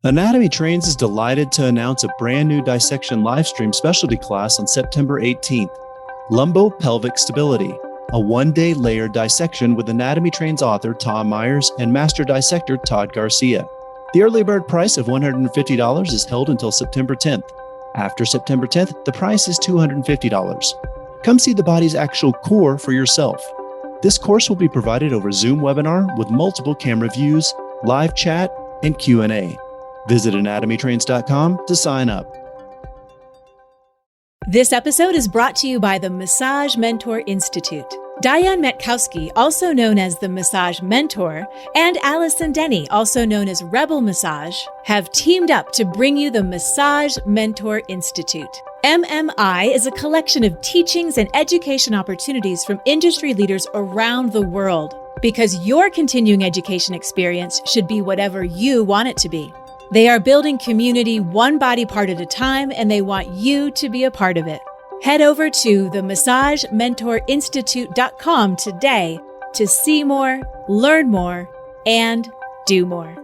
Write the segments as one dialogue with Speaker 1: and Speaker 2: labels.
Speaker 1: Anatomy Trains is delighted to announce a brand new dissection livestream specialty class on September 18th, Lumbopelvic Stability, a one-day layered dissection with Anatomy Trains author Tom Myers and master dissector Todd Garcia. The early bird price of $150 is held until September 10th. After September 10th, the price is $250. Come see the body's actual core for yourself. This course will be provided over Zoom webinar with multiple camera views, live chat, and Q&A. Visit anatomytrains.com to sign up.
Speaker 2: This episode is brought to you by the Massage Mentor Institute. Diane Metkowski, also known as the Massage Mentor, and Allison Denney, also known as Rebel Massage, have teamed up to bring you the Massage Mentor Institute. MMI is a collection of teachings and education opportunities from industry leaders around the world, because your continuing education experience should be whatever you want it to be. They are building community one body part at a time, and they want you to be a part of it. Head over to themassagementorinstitute.com today to see more, learn more, and do more.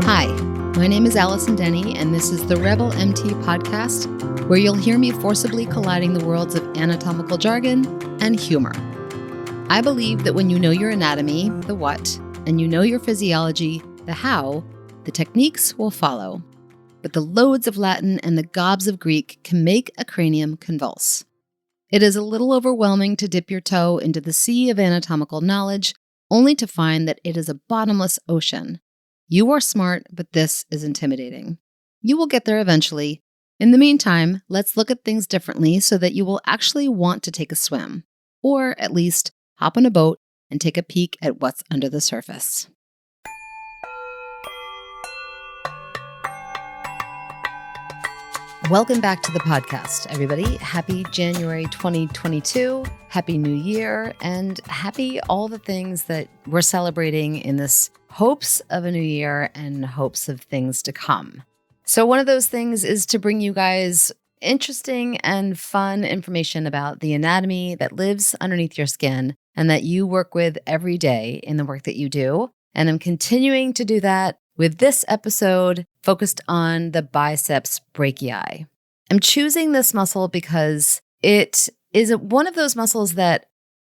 Speaker 3: Hi, my name is Allison Denney, and this is the rebelmt podcast, where you'll hear me forcibly colliding the worlds of anatomical jargon and humor. I believe that when you know your anatomy, the what, and you know your physiology, the how, the techniques will follow. But the loads of Latin and the gobs of Greek can make a cranium convulse. It is a little overwhelming to dip your toe into the sea of anatomical knowledge, only to find that it is a bottomless ocean. You are smart, but this is intimidating. You will get there eventually. In the meantime, let's look at things differently so that you will actually want to take a swim, or at least hop on a boat and take a peek at what's under the surface. Welcome back to the podcast, everybody. Happy January 2022, Happy New Year, and happy all the things that we're celebrating in this hopes of a new year and hopes of things to come. So one of those things is to bring you guys interesting and fun information about the anatomy that lives underneath your skin and that you work with every day in the work that you do. And I'm continuing to do that with this episode focused on the biceps brachii. I'm choosing this muscle because it is one of those muscles that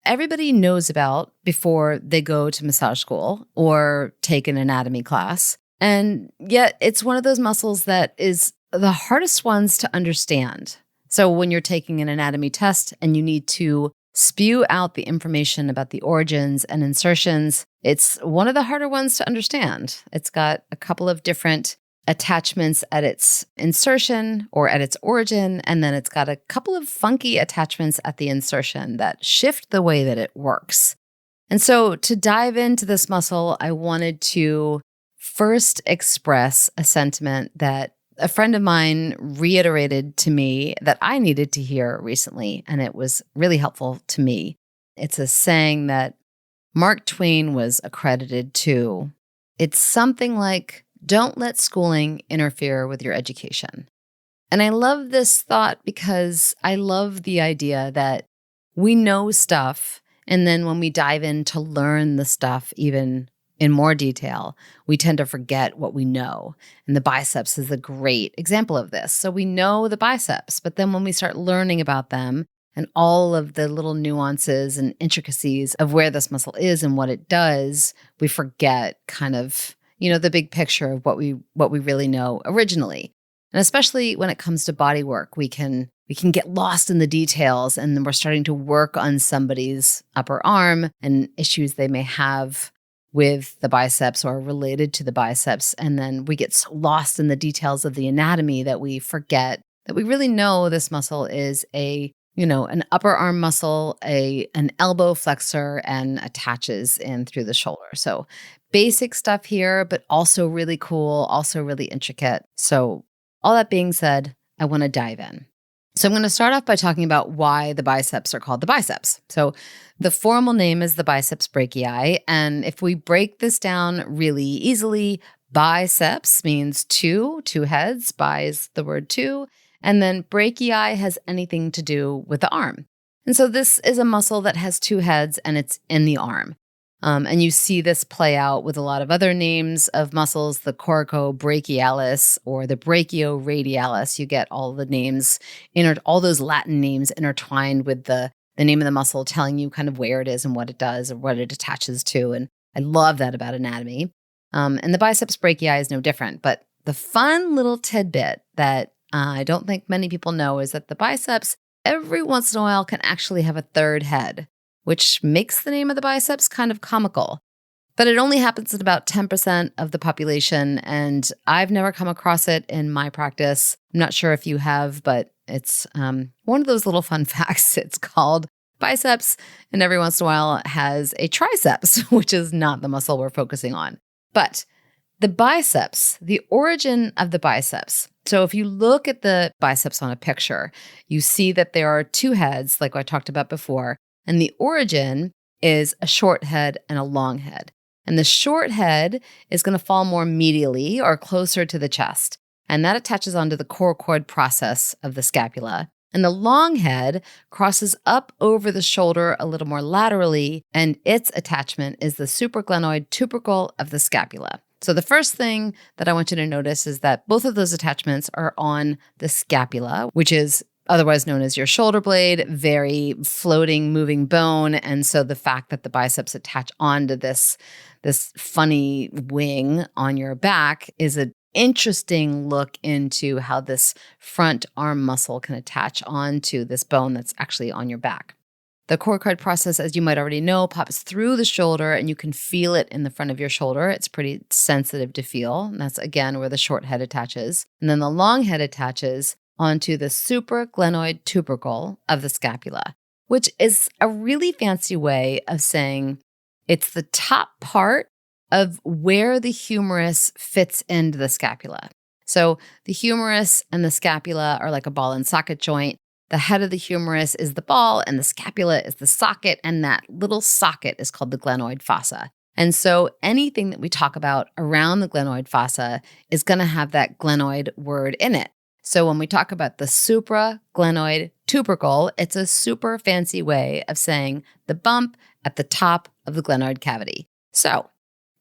Speaker 3: everybody knows about before they go to massage school or take an anatomy class. And yet it's one of those muscles that is the hardest ones to understand. So when you're taking an anatomy test and you need to spew out the information about the origins and insertions, it's one of the harder ones to understand. It's got a couple of different attachments at its insertion or at its origin, and then it's got a couple of funky attachments at the insertion that shift the way that it works. And so to dive into this muscle, I wanted to first express a sentiment that a friend of mine reiterated to me that I needed to hear recently, and it was really helpful to me. It's a saying that Mark Twain was accredited to. It's something like, don't let schooling interfere with your education. And I love this thought because I love the idea that we know stuff, and then when we dive in to learn the stuff even in more detail, we tend to forget what we know. And the biceps is a great example of this. So we know the biceps, but then when we start learning about them and all of the little nuances and intricacies of where this muscle is and what it does, we forget kind of, the big picture of what we really know originally. And especially when it comes to body work, we can get lost in the details, and then we're starting to work on somebody's upper arm and issues they may have with the biceps or related to the biceps. And then we get so lost in the details of the anatomy that we forget that we really know this muscle is an upper arm muscle, an elbow flexor, and attaches in through the shoulder. So basic stuff here, but also really cool, also really intricate. So all that being said, I want to dive in. So I'm going to start off by talking about why the biceps are called the biceps. So the formal name is the biceps brachii. And if we break this down really easily, biceps means two heads. Bi is the word two. And then brachii has anything to do with the arm. And so this is a muscle that has two heads and it's in the arm. And you see this play out with a lot of other names of muscles, the coracobrachialis or the brachioradialis. You get all the names, all those Latin names intertwined with the name of the muscle telling you kind of where it is and what it does or what it attaches to. And I love that about anatomy. And the biceps brachii is no different. But the fun little tidbit that I don't think many people know is that the biceps every once in a while can actually have a third head, which makes the name of the biceps kind of comical. But it only happens in about 10% of the population, and I've never come across it in my practice. I'm not sure if you have, but it's one of those little fun facts. It's called biceps, and every once in a while it has a triceps, which is not the muscle we're focusing on. But the biceps, the origin of the biceps. So if you look at the biceps on a picture, you see that there are two heads, like I talked about before, and the origin is a short head and a long head. And the short head is going to fall more medially or closer to the chest, and that attaches onto the coracoid process of the scapula. And the long head crosses up over the shoulder a little more laterally, and its attachment is the supraglenoid tubercle of the scapula. So the first thing that I want you to notice is that both of those attachments are on the scapula, which is otherwise known as your shoulder blade, very floating, moving bone. And so the fact that the biceps attach onto this funny wing on your back is an interesting look into how this front arm muscle can attach onto this bone that's actually on your back. The coracoid process, as you might already know, pops through the shoulder and you can feel it in the front of your shoulder. It's pretty sensitive to feel. And that's, again, where the short head attaches. And then the long head attaches onto the supraglenoid tubercle of the scapula, which is a really fancy way of saying it's the top part of where the humerus fits into the scapula. So the humerus and the scapula are like a ball and socket joint. The head of the humerus is the ball and the scapula is the socket, and that little socket is called the glenoid fossa. And so anything that we talk about around the glenoid fossa is going to have that glenoid word in it. So when we talk about the supraglenoid tubercle, it's a super fancy way of saying the bump at the top of the glenoid cavity. So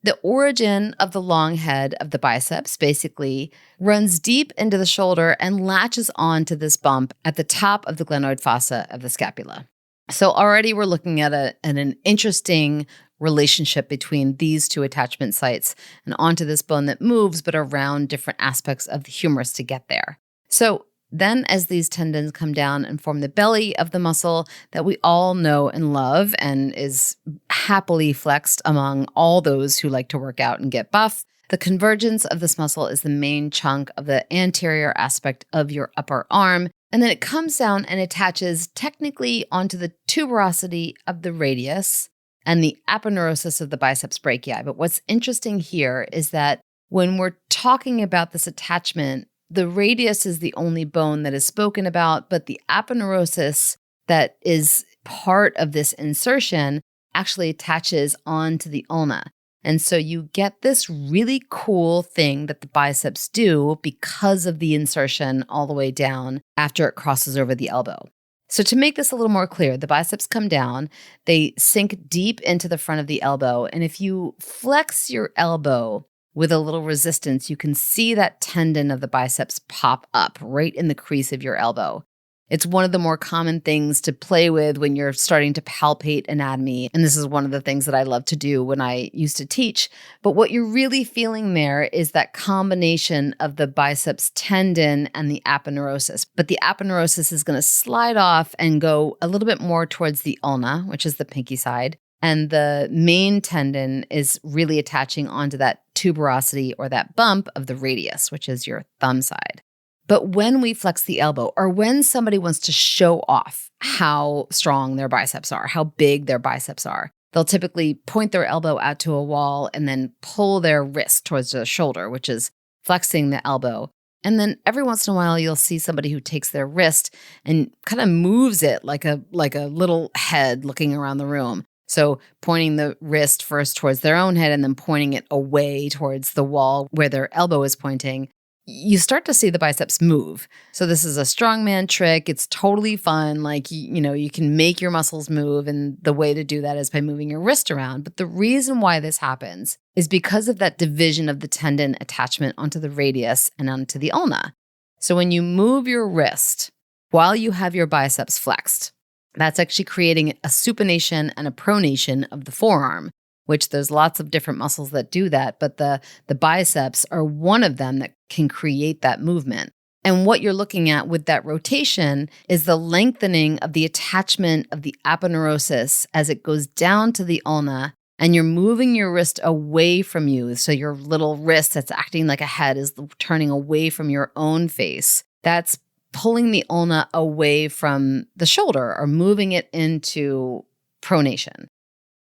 Speaker 3: the origin of the long head of the biceps basically runs deep into the shoulder and latches onto this bump at the top of the glenoid fossa of the scapula. So already we're looking at an interesting relationship between these two attachment sites and onto this bone that moves, but around different aspects of the humerus to get there. So then as these tendons come down and form the belly of the muscle that we all know and love and is happily flexed among all those who like to work out and get buff, the convergence of this muscle is the main chunk of the anterior aspect of your upper arm. And then it comes down and attaches technically onto the tuberosity of the radius and the aponeurosis of the biceps brachii. But what's interesting here is that when we're talking about this attachment, the radius is the only bone that is spoken about, but the aponeurosis that is part of this insertion actually attaches onto the ulna. And so you get this really cool thing that the biceps do because of the insertion all the way down after it crosses over the elbow. So to make this a little more clear, the biceps come down, they sink deep into the front of the elbow, and if you flex your elbow with a little resistance, you can see that tendon of the biceps pop up right in the crease of your elbow. It's one of the more common things to play with when you're starting to palpate anatomy. And this is one of the things that I love to do when I used to teach. But what you're really feeling there is that combination of the biceps tendon and the aponeurosis. But the aponeurosis is going to slide off and go a little bit more towards the ulna, which is the pinky side. And the main tendon is really attaching onto that tuberosity or that bump of the radius, which is your thumb side. But when we flex the elbow, or when somebody wants to show off how strong their biceps are, how big their biceps are, they'll typically point their elbow out to a wall and then pull their wrist towards the shoulder, which is flexing the elbow. And then every once in a while, you'll see somebody who takes their wrist and kind of moves it like a little head looking around the room. So pointing the wrist first towards their own head and then pointing it away towards the wall where their elbow is pointing. you start to see the biceps move. So this is a strongman trick. It's totally fun. Like, you can make your muscles move. And the way to do that is by moving your wrist around. But the reason why this happens is because of that division of the tendon attachment onto the radius and onto the ulna. So when you move your wrist while you have your biceps flexed, that's actually creating a supination and a pronation of the forearm, which there's lots of different muscles that do that, but the biceps are one of them that can create that movement. And what you're looking at with that rotation is the lengthening of the attachment of the aponeurosis as it goes down to the ulna, and you're moving your wrist away from you. So your little wrist that's acting like a head is turning away from your own face. That's pulling the ulna away from the shoulder or moving it into pronation.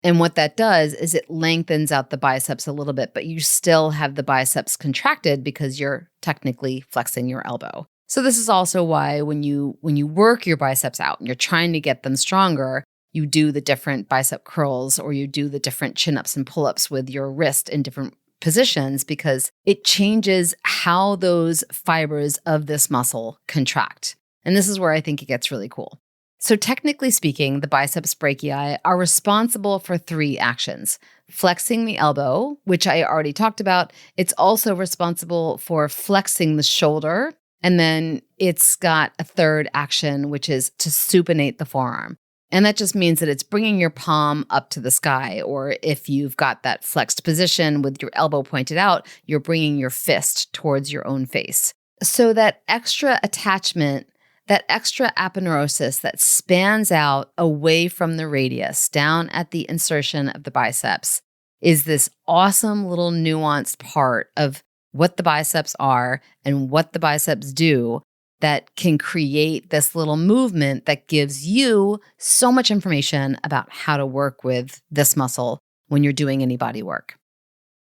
Speaker 3: And what that does is it lengthens out the biceps a little bit, but you still have the biceps contracted because you're technically flexing your elbow. So this is also why when you work your biceps out and you're trying to get them stronger, you do the different bicep curls or you do the different chin-ups and pull-ups with your wrist in different positions, because it changes how those fibers of this muscle contract. And this is where I think it gets really cool. So technically speaking, the biceps brachii are responsible for 3 actions. Flexing the elbow, which I already talked about. It's also responsible for flexing the shoulder. And then it's got a 3rd action, which is to supinate the forearm. And that just means that it's bringing your palm up to the sky. Or if you've got that flexed position with your elbow pointed out, you're bringing your fist towards your own face. So that extra attachment, that extra aponeurosis that spans out away from the radius down at the insertion of the biceps is this awesome little nuanced part of what the biceps are and what the biceps do that can create this little movement that gives you so much information about how to work with this muscle when you're doing any body work.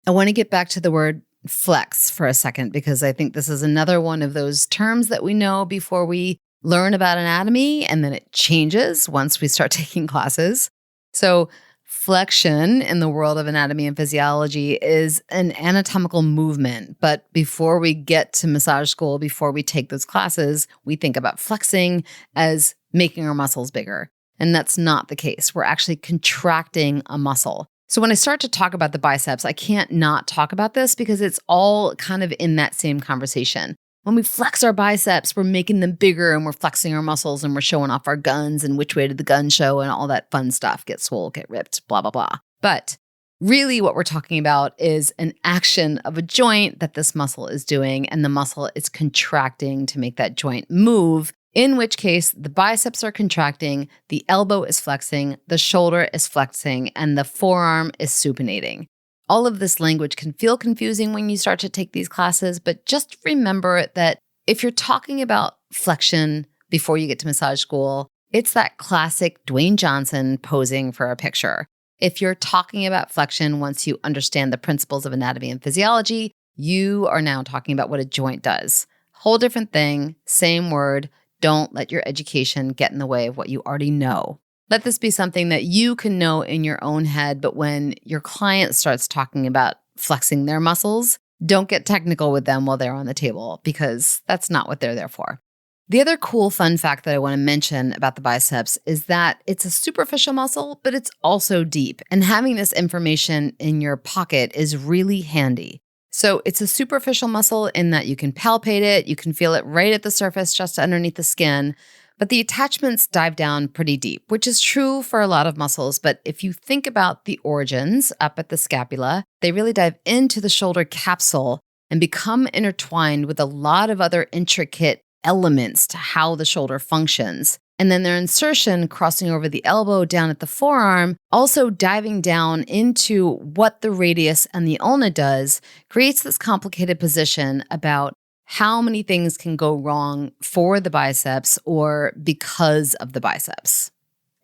Speaker 3: I want to get back to the word flex for a second, because I think this is another one of those terms that we know before we learn about anatomy, and then it changes once we start taking classes. So flexion in the world of anatomy and physiology is an anatomical movement. But before we get to massage school, before we take those classes, we think about flexing as making our muscles bigger. And that's not the case. We're actually contracting a muscle. So when I start to talk about the biceps, I can't not talk about this because it's all kind of in that same conversation. When we flex our biceps, we're making them bigger and we're flexing our muscles and we're showing off our guns and which way did the gun show and all that fun stuff. Get swole, get ripped, blah, blah, blah. But really what we're talking about is an action of a joint that this muscle is doing, and the muscle is contracting to make that joint move, in which case the biceps are contracting, the elbow is flexing, the shoulder is flexing, and the forearm is supinating. All of this language can feel confusing when you start to take these classes, but just remember that if you're talking about flexion before you get to massage school, it's that classic Dwayne Johnson posing for a picture. If you're talking about flexion once you understand the principles of anatomy and physiology, you are now talking about what a joint does. Whole different thing, same word. Don't let your education get in the way of what you already know. Let this be something that you can know in your own head, but when your client starts talking about flexing their muscles, don't get technical with them while they're on the table, because that's not what they're there for. The other cool fun fact that I want to mention about the biceps is that it's a superficial muscle, but it's also deep. And having this information in your pocket is really handy. So it's a superficial muscle in that you can palpate it, you can feel it right at the surface, just underneath the skin. But the attachments dive down pretty deep, which is true for a lot of muscles. But if you think about the origins up at the scapula, they really dive into the shoulder capsule and become intertwined with a lot of other intricate elements to how the shoulder functions. And then their insertion crossing over the elbow down at the forearm, also diving down into what the radius and the ulna does, creates this complicated position about how many things can go wrong for the biceps or because of the biceps.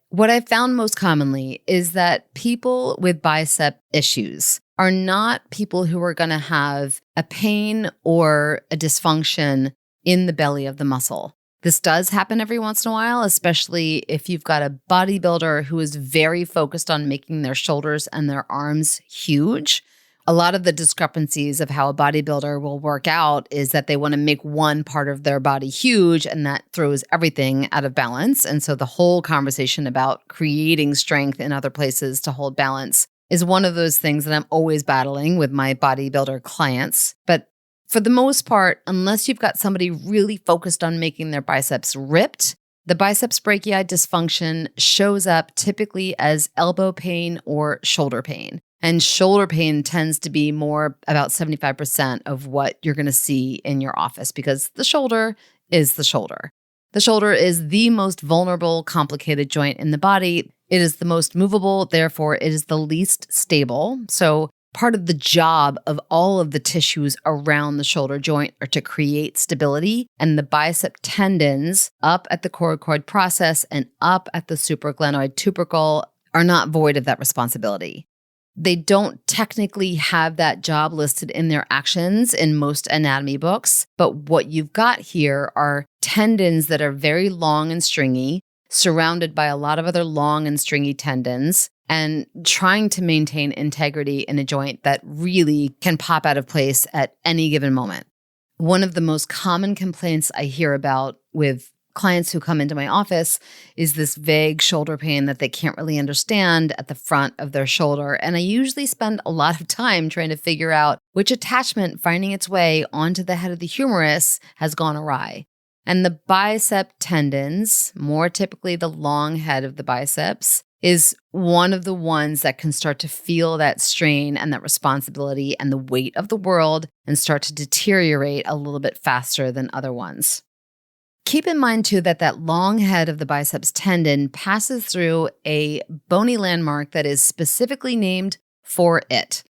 Speaker 3: What I've found most commonly is that people with bicep issues are not people who are going to have a pain or a dysfunction in the belly of the muscle. This does happen every once in a while, especially if you've got a bodybuilder who is very focused on making their shoulders and their arms huge, A lot of the discrepancies of how a bodybuilder will work out is that they want to make one part of their body huge, and that throws everything out of balance. And so the whole conversation about creating strength in other places to hold balance is one of those things that I'm always battling with my bodybuilder clients. But for the most part, unless you've got somebody really focused on making their biceps ripped, the biceps brachii dysfunction shows up typically as elbow pain or shoulder pain. And shoulder pain tends to be more about 75% of what you're going to see in your office because the shoulder is the shoulder. The shoulder is the most vulnerable, complicated joint in the body. It is the most movable, therefore it is the least stable. So part of the job of all of the tissues around the shoulder joint are to create stability, and the bicep tendons up at the coracoid process and up at the supraglenoid tubercle are not void of that responsibility. They don't technically have that job listed in their actions in most anatomy books, but what you've got here are tendons that are very long and stringy, surrounded by a lot of other long and stringy tendons, and trying to maintain integrity in a joint that really can pop out of place at any given moment. One of the most common complaints I hear about with clients who come into my office is this vague shoulder pain that they can't really understand at the front of their shoulder. And I usually spend a lot of time trying to figure out which attachment finding its way onto the head of the humerus has gone awry. And the bicep tendons, more typically the long head of the biceps, is one of the ones that can start to feel that strain and that responsibility and the weight of the world and start to deteriorate a little bit faster than other ones. Keep in mind, too, that that long head of the biceps tendon passes through a bony landmark that is specifically named for it.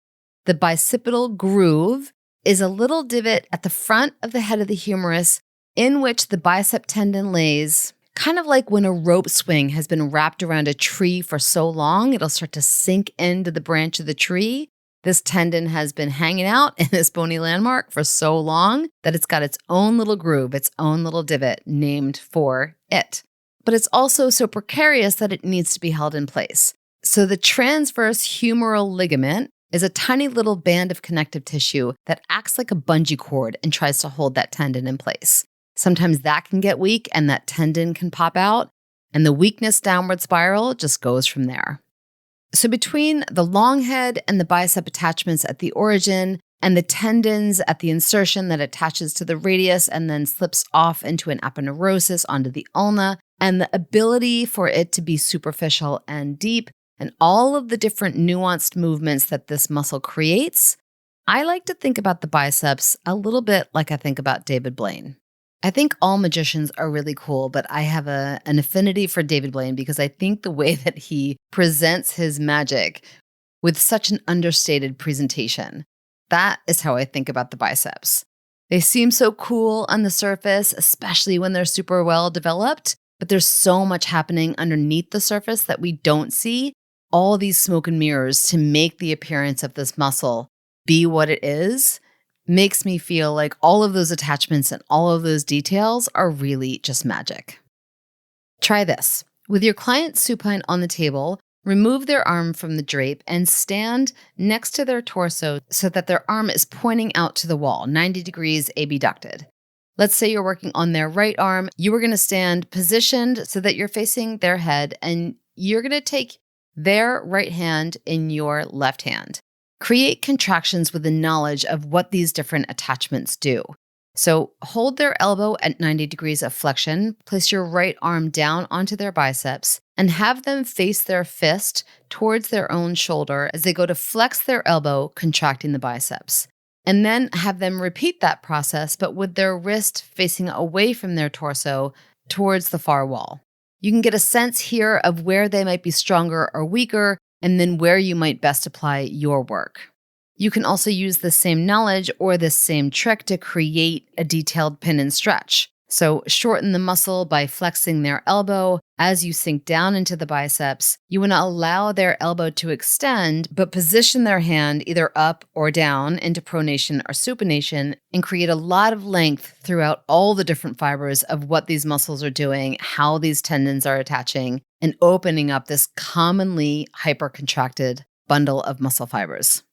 Speaker 3: The bicipital groove is a little divot at the front of the head of the humerus in which the bicep tendon lays, kind of like when a rope swing has been wrapped around a tree for so long, it'll start to sink into the branch of the tree. This tendon has been hanging out in this bony landmark for so long that it's got its own little groove, its own little divot named for it. But it's also so precarious that it needs to be held in place. So the transverse humeral ligament is a tiny little band of connective tissue that acts like a bungee cord and tries to hold that tendon in place. Sometimes that can get weak and that tendon can pop out, and the weakness downward spiral just goes from there. So between the long head and the bicep attachments at the origin and the tendons at the insertion that attaches to the radius and then slips off into an aponeurosis onto the ulna, and the ability for it to be superficial and deep, and all of the different nuanced movements that this muscle creates, I like to think about the biceps a little bit like I think about David Blaine. I think all magicians are really cool, but I have an affinity for David Blaine because I think the way that he presents his magic with such an understated presentation, that is how I think about the biceps. They seem so cool on the surface, especially when they're super well developed, but there's so much happening underneath the surface that we don't see. All these smoke and mirrors to make the appearance of this muscle be what it is makes me feel like all of those attachments and all of those details are really just magic. Try this. With your client supine on the table, remove their arm from the drape and stand next to their torso so that their arm is pointing out to the wall, 90 degrees abducted. Let's say you're working on their right arm. You are going to stand positioned so that you're facing their head, and you're going to take their right hand in your left hand. Create contractions with the knowledge of what these different attachments do. So hold their elbow at 90 degrees of flexion, place your right arm down onto their biceps, and have them face their fist towards their own shoulder as they go to flex their elbow, contracting the biceps. And then have them repeat that process, but with their wrist facing away from their torso towards the far wall. You can get a sense here of where they might be stronger or weaker, and then where you might best apply your work. You can also use the same knowledge or this same trick to create a detailed pin and stretch. So shorten the muscle by flexing their elbow. As you sink down into the biceps, you want to allow their elbow to extend, but position their hand either up or down into pronation or supination and create a lot of length throughout all the different fibers of what these muscles are doing, how these tendons are attaching, and opening up this commonly hypercontracted bundle of muscle fibers.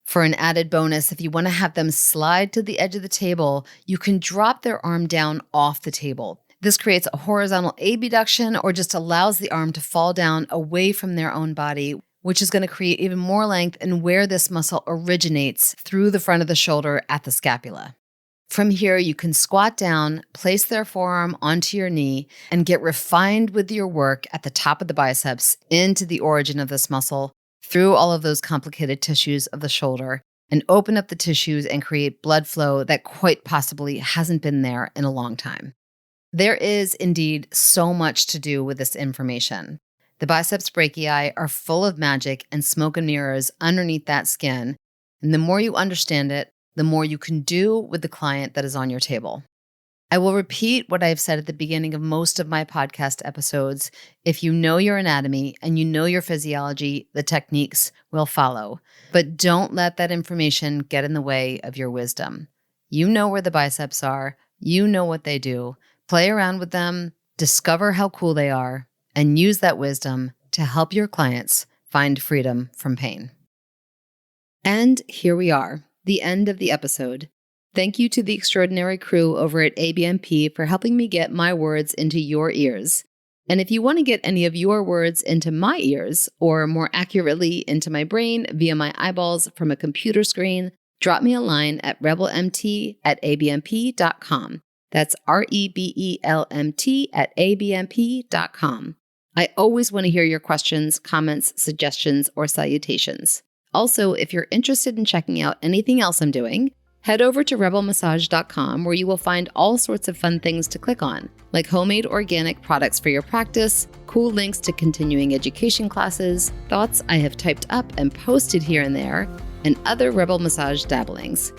Speaker 3: For an added bonus, if you want to have them slide to the edge of the table, you can drop their arm down off the table. This creates a horizontal abduction or just allows the arm to fall down away from their own body, which is going to create even more length and where this muscle originates through the front of the shoulder at the scapula. From here, you can squat down, place their forearm onto your knee, and get refined with your work at the top of the biceps into the origin of this muscle, through all of those complicated tissues of the shoulder, and open up the tissues and create blood flow that quite possibly hasn't been there in a long time. There is indeed so much to do with this information. The biceps brachii are full of magic and smoke and mirrors underneath that skin, and the more you understand it, the more you can do with the client that is on your table. I will repeat what I've said at the beginning of most of my podcast episodes. If you know your anatomy and you know your physiology, the techniques will follow. But don't let that information get in the way of your wisdom. You know where the biceps are. You know what they do. Play around with them, discover how cool they are, and use that wisdom to help your clients find freedom from pain. And here we are, the end of the episode. Thank you to the extraordinary crew over at ABMP for helping me get my words into your ears. And if you want to get any of your words into my ears, or more accurately into my brain via my eyeballs from a computer screen, drop me a line at rebelmt@abmp.com. That's rebelmt@abmp.com. I always want to hear your questions, comments, suggestions, or salutations. Also, if you're interested in checking out anything else I'm doing, head over to rebelmassage.com, where you will find all sorts of fun things to click on, like homemade organic products for your practice, cool links to continuing education classes, thoughts I have typed up and posted here and there, and other Rebel Massage dabblings.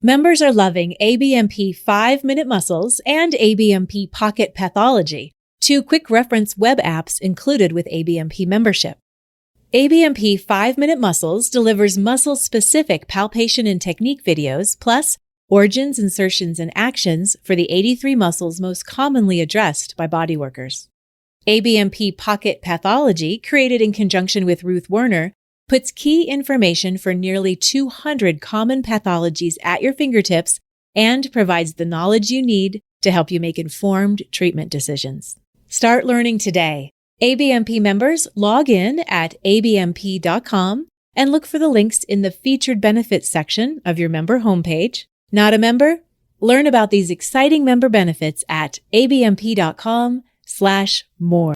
Speaker 2: Members are loving ABMP 5-Minute Muscles and ABMP Pocket Pathology, 2 quick reference web apps included with ABMP membership. ABMP 5-Minute Muscles delivers muscle-specific palpation and technique videos, plus origins, insertions, and actions for the 83 muscles most commonly addressed by bodyworkers. ABMP Pocket Pathology, created in conjunction with Ruth Werner, puts key information for nearly 200 common pathologies at your fingertips and provides the knowledge you need to help you make informed treatment decisions. Start learning today. ABMP members log in at abmp.com and look for the links in the featured benefits section of your member homepage. Not a member? Learn about these exciting member benefits at abmp.com/more.